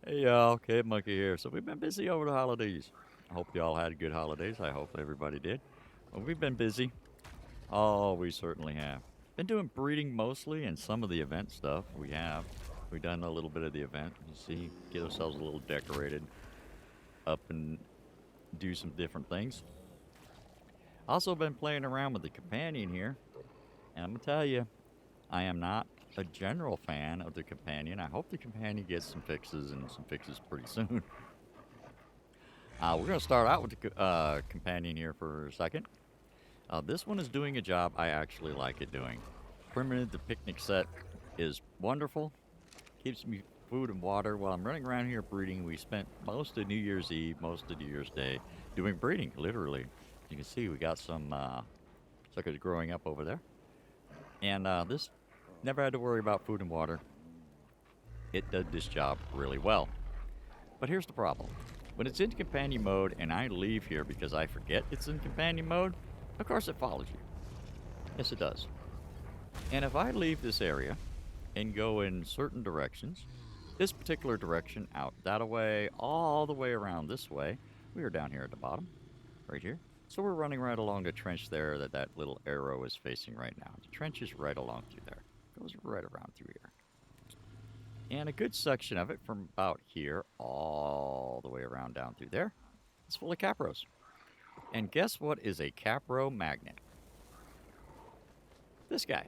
Hey y'all, Kid Monkey here. So we've been busy over the holidays. I hope y'all had good holidays. I hope everybody did. Well, we've been busy. Oh, we certainly have. Been doing breeding mostly and some of the event stuff we have. We've done a little bit of the event. You see, get ourselves a little decorated up and do some different things. Also been playing around with the companion here. And I'm going to tell you, I am not a general fan of the companion. I hope the companion gets some fixes and some fixes pretty soon. We're going to start out with the companion here for a second. This one is doing a job I actually like it doing. Primitive, the picnic set is wonderful. Keeps me food and water while I'm running around here breeding. We spent most of New Year's Eve, most of New Year's Day doing breeding, literally. You can see we got some suckers growing up over there. And this never had to worry about food and water. It did this job really well. But here's the problem. When it's in companion mode and I leave here because I forget it's in companion mode, of course it follows you. Yes, it does. And if I leave this area and go in certain directions, this particular direction out that way, all the way around this way, we are down here at the bottom, right here. So we're running right along the trench there that little arrow is facing right now. The trench is right along through there. Goes right around through here. And a good section of it from about here all the way around down through there is full of capros. And guess what is a capro magnet? This guy.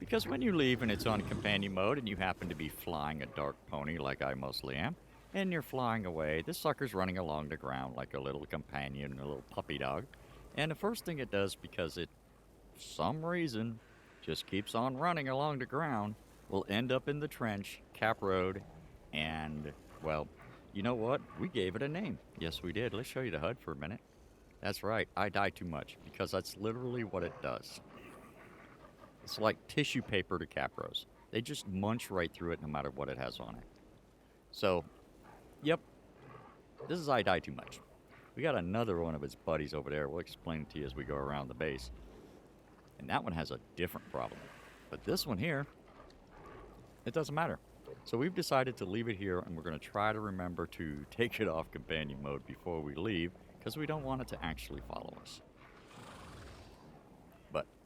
Because when you leave and it's on companion mode and you happen to be flying a dark pony like I mostly am, and you're flying away, this sucker's running along the ground like a little companion, a little puppy dog. And the first thing it does, because it, for some reason, just keeps on running along the ground, will end up in the trench, cap road, and, well, you know what? We gave it a name. Yes, we did. Let's show you the HUD for a minute. That's right. I die too much, because that's literally what it does. It's like tissue paper to capros. They just munch right through it no matter what it has on it. So, yep, this is I die too much. We got another one of its buddies over there. We'll explain it to you as we go around the base. And that one has a different problem. But this one here, it doesn't matter. So we've decided to leave it here, and we're going to try to remember to take it off companion mode before we leave, because we don't want it to actually follow us.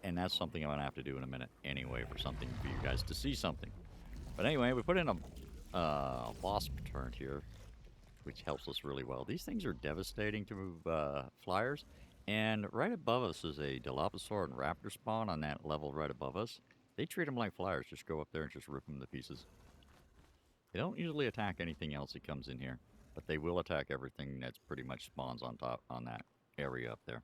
And that's something I'm going to have to do in a minute anyway, for something for you guys to see something. But anyway, we put in a wasp turret here, which helps us really well. These things are devastating to flyers. And right above us is a Dilophosaur and Raptor spawn on that level right above us. They treat them like flyers. Just go up there and just rip them to pieces. They don't usually attack anything else that comes in here, but they will attack everything that's pretty much spawns on top on that area up there.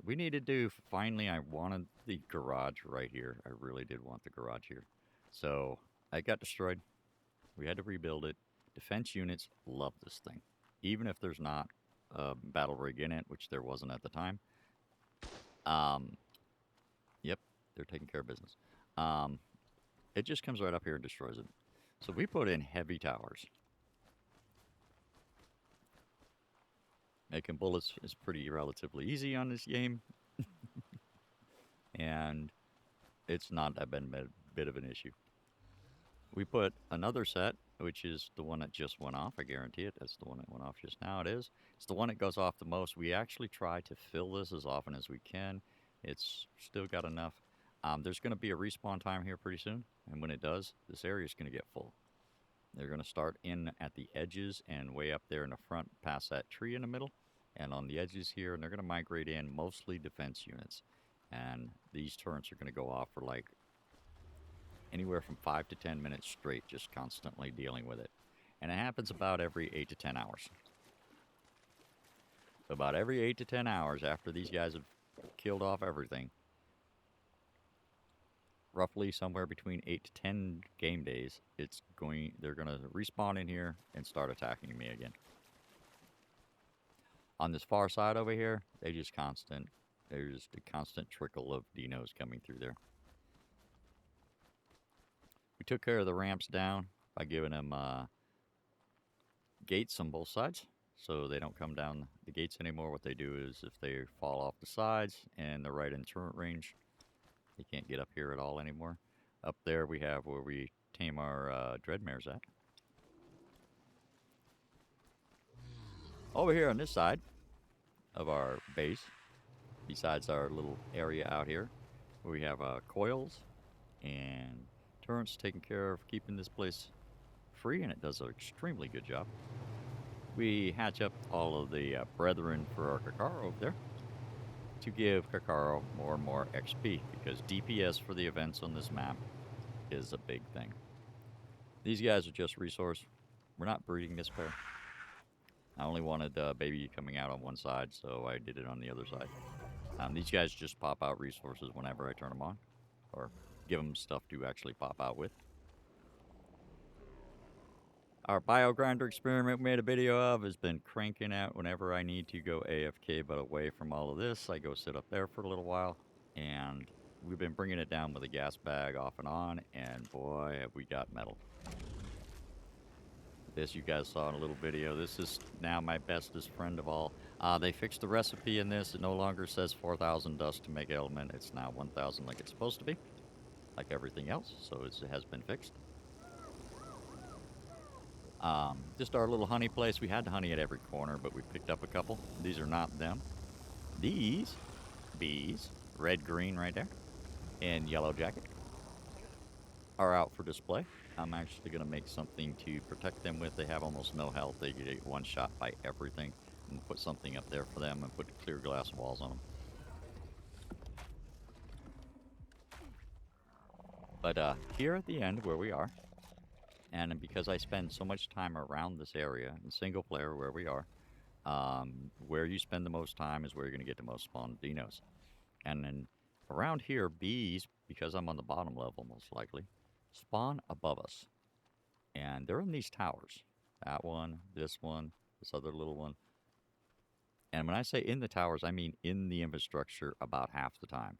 We need to do, finally, I wanted the garage right here. I really did want the garage here. So, it got destroyed. We had to rebuild it. Defense units love this thing. Even if there's not a battle rig in it, which there wasn't at the time. Yep, they're taking care of business. It just comes right up here and destroys it. So we put in heavy towers. Making bullets is pretty relatively easy on this game. And it's not that bit of an issue. We put another set, which is the one that just went off. I guarantee it. That's the one that went off just now. It is. It's the one that goes off the most. We actually try to fill this as often as we can. It's still got enough. There's going to be a respawn time here pretty soon. And when it does, this area is going to get full. They're going to start in at the edges and way up there in the front past that tree in the middle. And on the edges here, and they're going to migrate in mostly defense units. And these turrets are going to go off for like anywhere from 5 to 10 minutes straight, just constantly dealing with it. And it happens about every 8 to 10 hours. So about every 8 to 10 hours after these guys have killed off everything, roughly somewhere between 8 to 10 game days, they're going to respawn in here and start attacking me again. On this far side over here, there's just a constant trickle of Dinos coming through there. We took care of the ramps down by giving them gates on both sides, so they don't come down the gates anymore. What they do is if they fall off the sides and they're right in turret range, they can't get up here at all anymore. Up there we have where we tame our dreadmares at. Over here on this side of our base, besides our little area out here, we have coils and turrets taking care of keeping this place free, and it does an extremely good job. We hatch up all of the brethren for our Kakaro over there to give Kakaro more and more XP, because DPS for the events on this map is a big thing. These guys are just resource. We're not breeding this pair. I only wanted baby coming out on one side, so I did it on the other side. These guys just pop out resources whenever I turn them on, or give them stuff to actually pop out with. Our biogrinder experiment we made a video of has been cranking out whenever I need to go AFK, but away from all of this. I go sit up there for a little while, and we've been bringing it down with a gas bag off and on, and boy, have we got metal. This you guys saw in a little video. This is now my bestest friend of all. They fixed the recipe in this. It no longer says 4,000 dust to make element. It's now 1,000 like it's supposed to be, like everything else, so it has been fixed. Just our little honey place. We had the honey at every corner, but we picked up a couple. These are not them. These bees, red, green right there, and yellow jacket, are out for display. I'm actually going to make something to protect them with. They have almost no health. They get one shot by everything. I'm going to put something up there for them and put clear glass walls on them. But here at the end where we are, and because I spend so much time around this area in single player where we are, where you spend the most time is where you're going to get the most spawn dinos. And then around here, bees, because I'm on the bottom level most likely, spawn above us. And they're in these towers. That one, this other little one. And when I say in the towers, I mean in the infrastructure about half the time.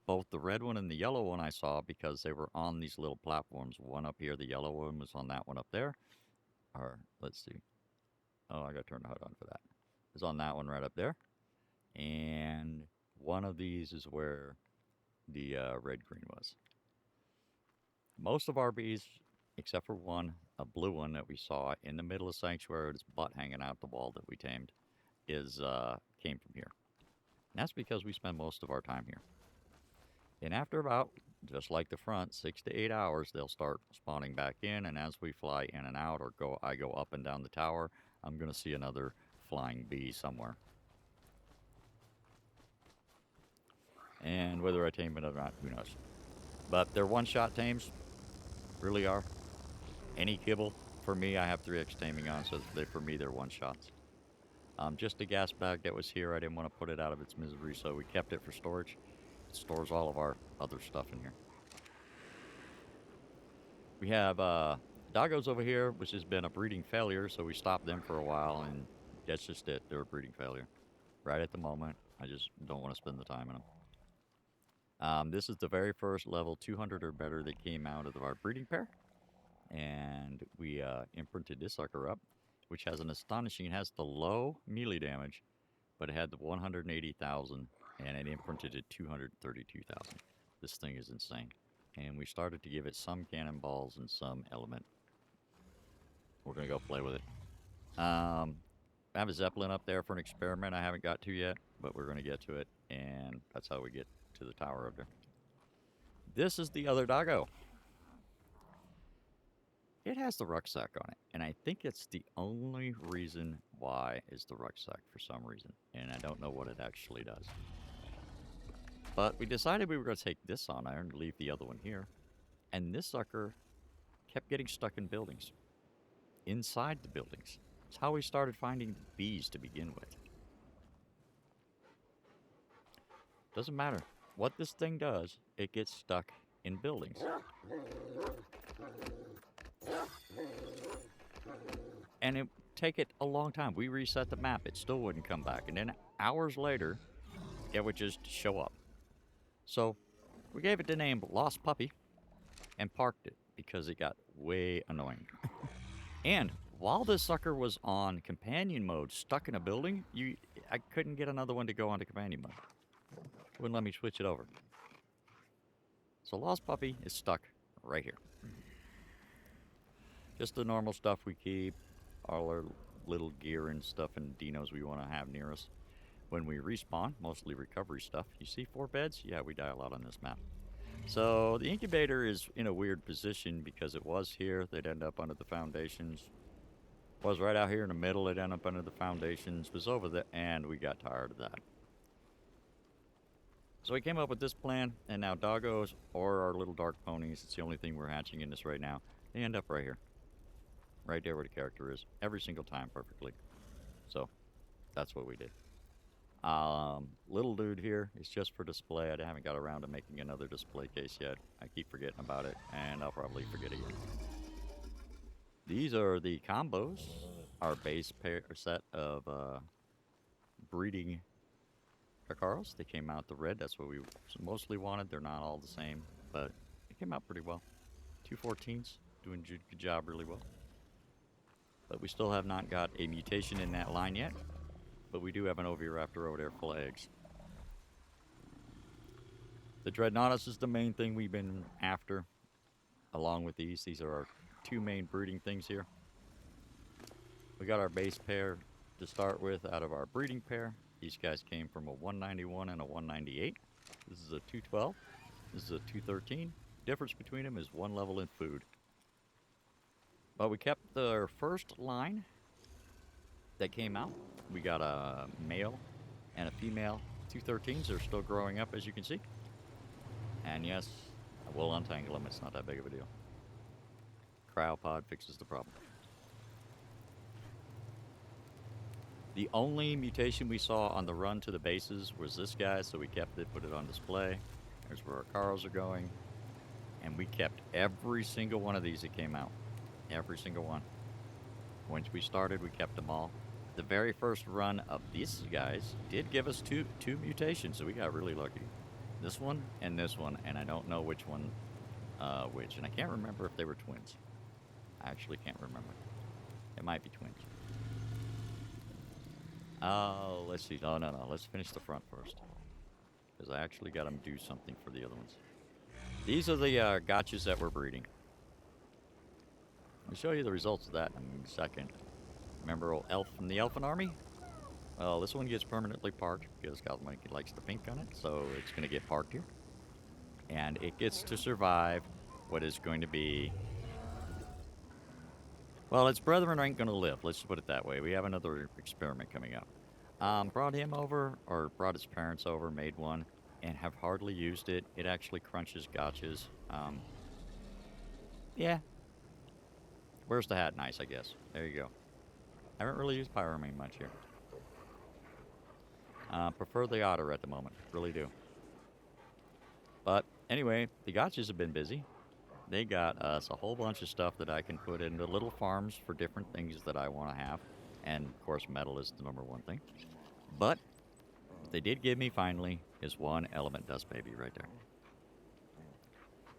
Both the red one and the yellow one I saw because they were on these little platforms. One up here, the yellow one was on that one up there. Or, let's see. Oh, I got to turn the HUD on for that. It's on that one right up there. And one of these is where the red-green was. Most of our bees, except for one, a blue one that we saw in the middle of Sanctuary with its butt hanging out the wall that we tamed, came from here. And that's because we spend most of our time here. And after about, just like the front, 6 to 8 hours, they'll start spawning back in. And as we fly in and out, or I go up and down the tower, I'm going to see another flying bee somewhere. And whether I tame it or not, who knows. But they're one-shot tames. Really are. Any kibble, for me, I have 3x taming on, so for me, they're one-shots. Just a gas bag that was here, I didn't want to put it out of its misery, so we kept it for storage. It stores all of our other stuff in here. We have doggos over here, which has been a breeding failure, so we stopped them for a while, and that's just it. They're a breeding failure. Right at the moment, I just don't want to spend the time in them. This is the very first level 200 or better that came out of our breeding pair. And we imprinted this sucker up, which has an astonishing, it has the low melee damage, but it had the 180,000, and it imprinted at 232,000. This thing is insane. And we started to give it some cannonballs and some element. We're going to go play with it. I have a Zeppelin up there for an experiment I haven't got to yet, but we're going to get to it, and that's how we get to the tower up there. This is the other doggo. It has the rucksack on it, and I think it's the only reason why is the rucksack for some reason, and I don't know what it actually does. But we decided we were going to take this on iron and leave the other one here, and this sucker kept getting stuck in buildings, inside the buildings. It's how we started finding bees to begin with. Doesn't matter what this thing does, it gets stuck in buildings. And it take it a long time. We reset the map, it still wouldn't come back. And then hours later, it would just show up. So we gave it the name Lost Puppy and parked it because it got way annoying. And while this sucker was on companion mode, stuck in a building, I couldn't get another one to go onto companion mode. It wouldn't let me switch it over. So Lost Puppy is stuck right here. Just the normal stuff we keep, all our little gear and stuff and dinos we want to have near us when we respawn, mostly recovery stuff. You see 4 beds? Yeah, we die a lot on this map. So the incubator is in a weird position because it was here. They'd end up under the foundations. Was right out here in the middle. It'd end up under the foundations. Was over there, and we got tired of that. So we came up with this plan, and now doggos or our little dark ponies, it's the only thing we're hatching in this right now, they end up right here. Right there where the character is. Every single time perfectly. So, that's what we did. Little dude here is just for display. I haven't got around to making another display case yet. I keep forgetting about it, and I'll probably forget again. These are the combos. Our base pair set of breeding Carcaros. They came out the red. That's what we mostly wanted. They're not all the same, but it came out pretty well. 214s, doing a good job really well. But we still have not got a mutation in that line yet. But we do have an Oviraptor over there full of eggs. The Dreadnoughtus is the main thing we've been after. Along with these. These are our 2 main breeding things here. We got our base pair to start with out of our breeding pair. These guys came from a 191 and a 198. This is a 212. This is a 213. Difference between them is 1 level in food. But we kept the first line that came out. We got a male and a female 213s. They're still growing up, as you can see. And yes, we'll untangle them. It's not that big of a deal. Cryopod fixes the problem. The only mutation we saw on the run to the bases was this guy, so we kept it, put it on display. There's where our cars are going. And we kept every single one of these that came out. Every single one. Once we started, we kept them all. The very first run of these guys did give us two mutations, so we got really lucky. This one, and I don't know which one which. And I can't remember if they were twins. I actually can't remember. It might be twins. Oh, let's see. No. Let's finish the front first. Because I actually got them do something for the other ones. These are the gotchas that we're breeding. I'll show you the results of that in a second. Remember old Elf from the Elfin Army? Well, this one gets permanently parked because Galvanic likes the pink on it, so it's going to get parked here. And it gets to survive what is going to be... Well, its brethren ain't going to live, let's put it that way. We have another experiment coming up. Brought him over, or brought his parents over, made one, and have hardly used it. It actually crunches gotchas. Yeah. Where's the hat? Nice, I guess. There you go. I haven't really used Pyramine much here. Prefer the otter at the moment. Really do. But anyway, the gotchas have been busy. They got us a whole bunch of stuff that I can put into little farms for different things that I want to have. And, of course, metal is the #1 thing. But what they did give me, finally, is 1 element dust baby right there.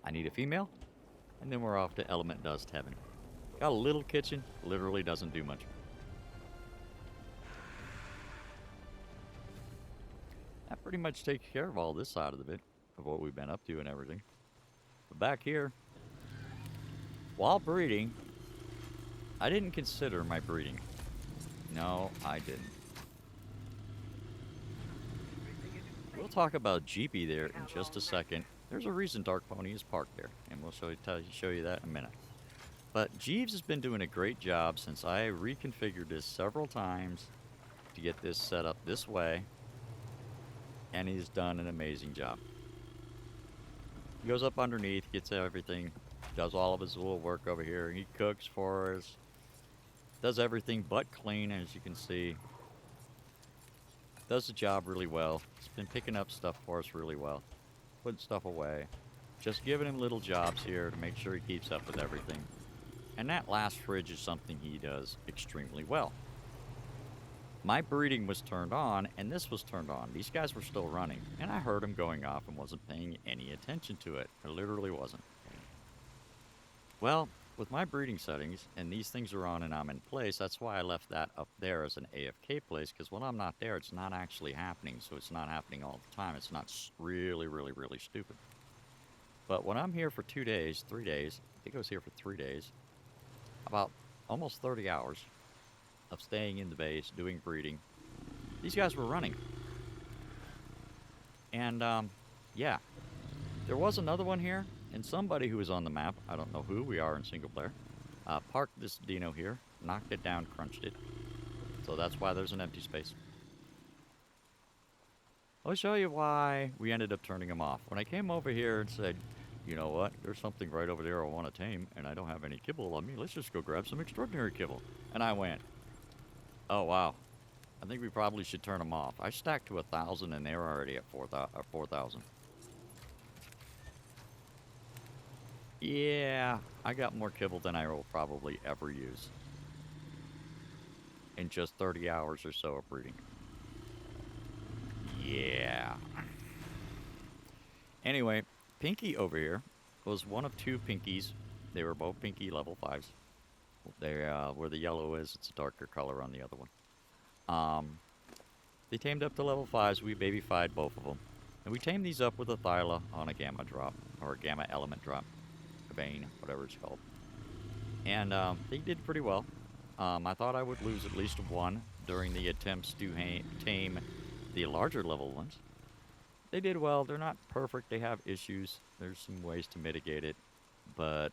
I need a female, and then we're off to element dust heaven. Got a little kitchen, literally doesn't do much. That pretty much takes care of all this side of the bit, of what we've been up to and everything. But back here, while breeding, I didn't consider my breeding. No, I didn't. We'll talk about Jeepy there in just a second. There's a reason Dark Pony is parked there, and we'll show you that in a minute. But Jeeves has been doing a great job since I reconfigured this several times to get this set up this way, and he's done an amazing job. He goes up underneath, gets everything, does all of his little work over here. He cooks for us, does everything but clean, as you can see. Does the job really well. He's been picking up stuff for us really well, putting stuff away. Just giving him little jobs here to make sure he keeps up with everything. And that last fridge is something he does extremely well. My breeding was turned on, and this was turned on. These guys were still running, and I heard him going off and wasn't paying any attention to it. I literally wasn't. Well, with my breeding settings, and these things are on and I'm in place, that's why I left that up there as an AFK place, because when I'm not there, it's not actually happening, so it's not happening all the time. It's not really, really, really stupid. But when I'm here for 2 days, 3 days, I think I was here for 3 days, about almost 30 hours of staying in the base, doing breeding. These guys were running. And, yeah. There was another one here, and somebody who was on the map, I don't know who, we are in single player, parked this Dino here, knocked it down, crunched it. So that's why there's an empty space. I'll show you why we ended up turning him off. When I came over here and said, you know what, there's something right over there I want to tame, and I don't have any kibble on me, let's just go grab some extraordinary kibble. And I went, oh wow, I think we probably should turn him off. I stacked to 1,000 and they're already at 4,000. Yeah, I got more kibble than I will probably ever use in just 30 hours or so of breeding. Yeah. Anyway, Pinky over here was one of 2 Pinkies. They were both Pinky level 5s. They, where the yellow is, it's a darker color on the other one. They tamed up to level 5s. We babyfied both of them. And we tamed these up with a Thyla on a Gamma drop, or a Gamma element drop. A Bane, whatever it's called. And they did pretty well. I thought I would lose at least one during the attempts to tame the larger level ones. They did well. They're not perfect. They have issues. There's some ways to mitigate it. But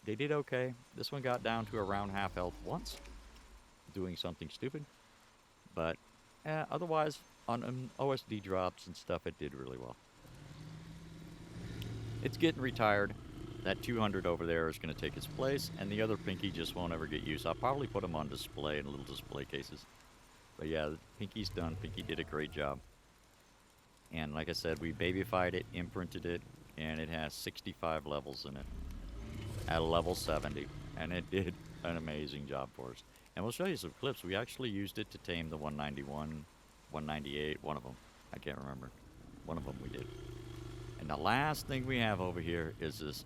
they did okay. This one got down to around half health once, doing something stupid. But otherwise, on OSD drops and stuff, it did really well. It's getting retired. That 200 over there is going to take its place, and the other Pinky just won't ever get used. I'll probably put them on display in little display cases. But yeah, Pinky's done. Pinky did a great job. And like I said, we babyfied it, imprinted it, and it has 65 levels in it at level 70. And it did an amazing job for us. And we'll show you some clips. We actually used it to tame the 191, 198, one of them. I can't remember. One of them we did. And the last thing we have over here is this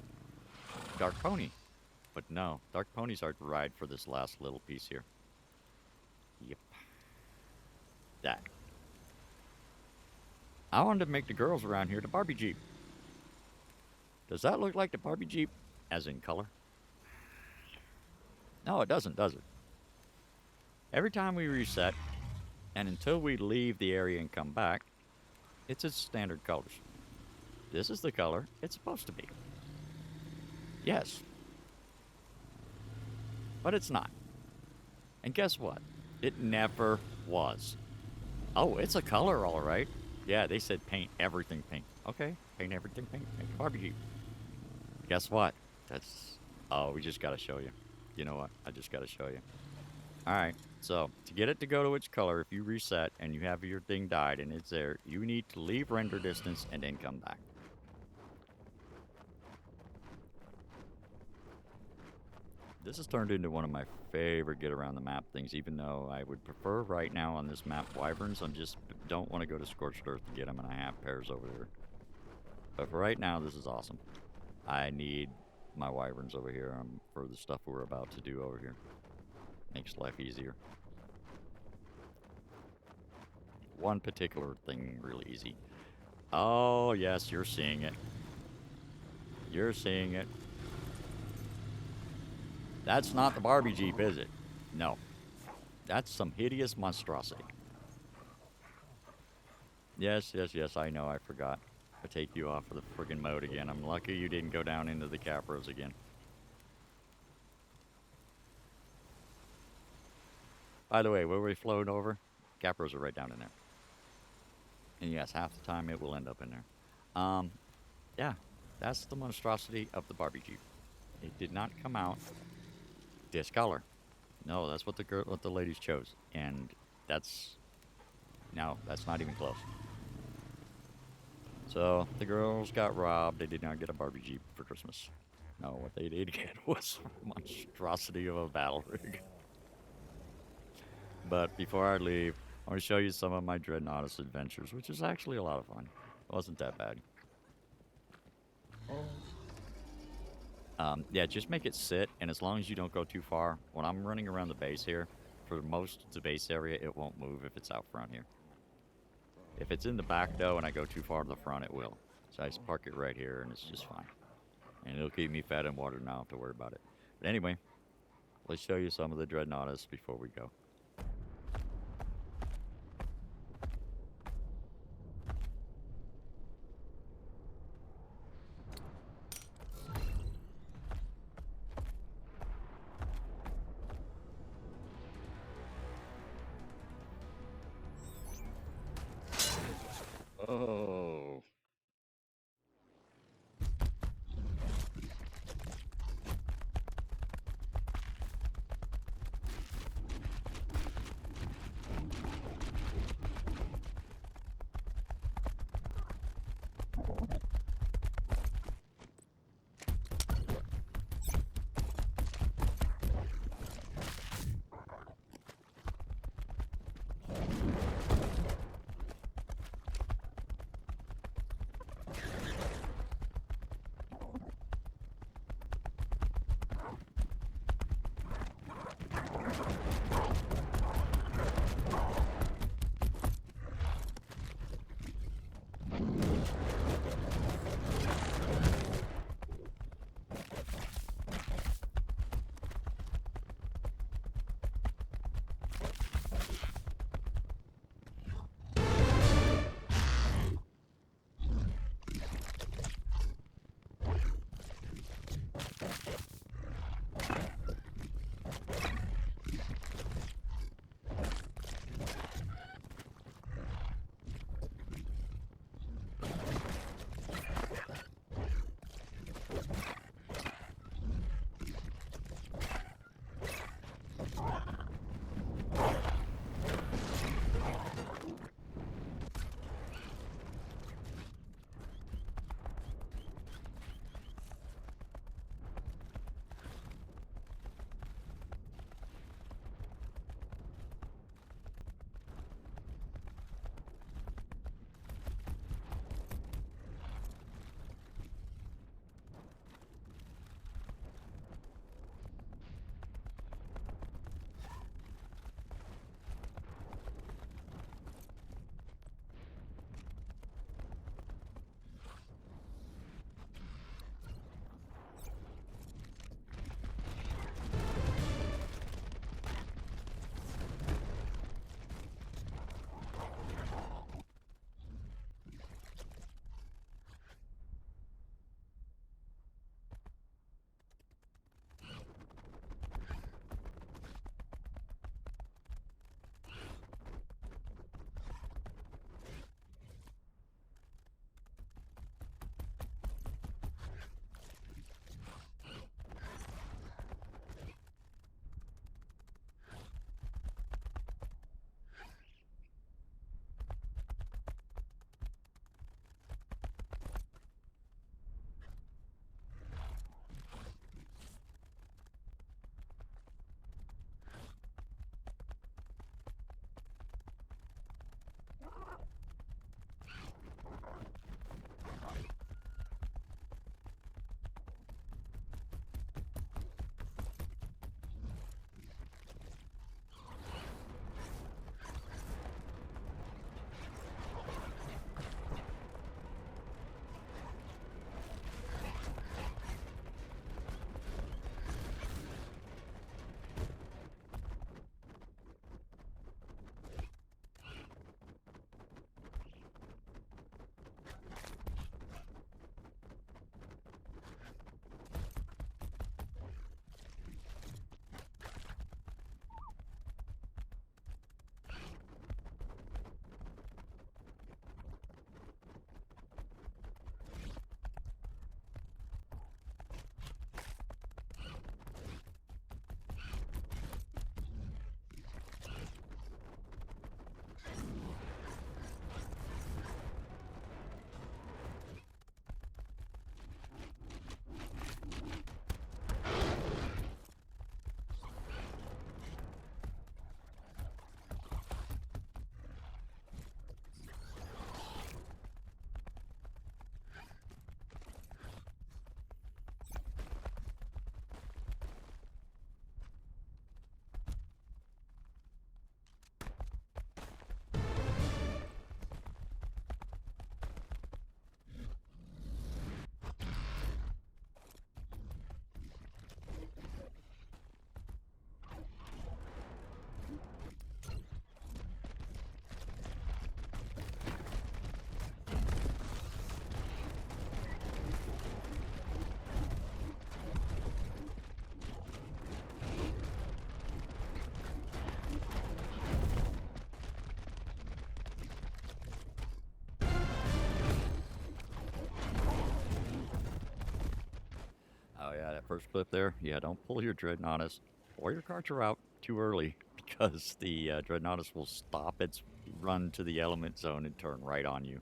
Dark Pony. But no, Dark Ponies are to ride for this last little piece here. Yep. That. I wanted to make the girls around here the Barbie Jeep. Does that look like the Barbie Jeep? As in color? No, it doesn't, does it? Every time we reset, and until we leave the area and come back, it's its standard colors. This is the color it's supposed to be. Yes. But it's not. And guess what? It never was. Oh, it's a color, all right. Yeah, they said paint everything pink. Okay, paint everything pink. Make a barbecue. Guess what? That's... Oh, we just got to show you. You know what? I just got to show you. All right, so to get it to go to its color, if you reset and you have your thing dyed and it's there, you need to leave render distance and then come back. This has turned into one of my favorite get around the map things, even though I would prefer right now on this map wyverns. I just don't want to go to Scorched Earth to get them, and I have pairs over there. But for right now, this is awesome. I need my wyverns over here for the stuff we're about to do over here. Makes life easier. One particular thing really easy. Oh, yes, you're seeing it. You're seeing it. That's not the Barbie Jeep, is it? No. That's some hideous monstrosity. Yes, yes, yes, I know, I forgot. I take you off of the friggin' mode again. I'm lucky you didn't go down into the Capros again. By the way, where we flown over, Capros are right down in there. And yes, half the time it will end up in there. Yeah, that's the monstrosity of the Barbie Jeep. It did not come out this color. No, that's what the ladies chose, and that's not even close. So the girls got robbed. They did not get a Barbie Jeep for Christmas. No, what they did get was a monstrosity of a battle rig. But before I leave, I want to show you some of my Dreadnoughtus adventures, which is actually a lot of fun. It wasn't that bad. Yeah, just make it sit, and as long as you don't go too far, when I'm running around the base here, for most of the base area, it won't move if it's out front here. If it's in the back, though, and I go too far to the front, it will. So I just park it right here, and it's just fine. And it'll keep me fed and watered, and I don't have to worry about it. But anyway, let's show you some of the Dreadnoughtus before we go. first clip there, yeah, don't pull your Dreadnoughtus or your Karcher out too early because the Dreadnoughtus will stop its run to the element zone and turn right on you.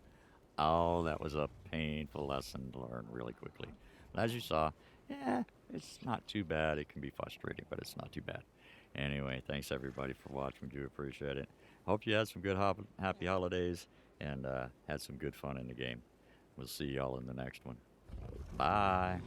Oh, that was a painful lesson to learn really quickly. But as you saw, yeah, it's not too bad. It can be frustrating, but it's not too bad. Anyway, thanks everybody for watching. We do appreciate it. Hope you had some good happy holidays and had some good fun in the game. We'll see y'all in the next one. Bye.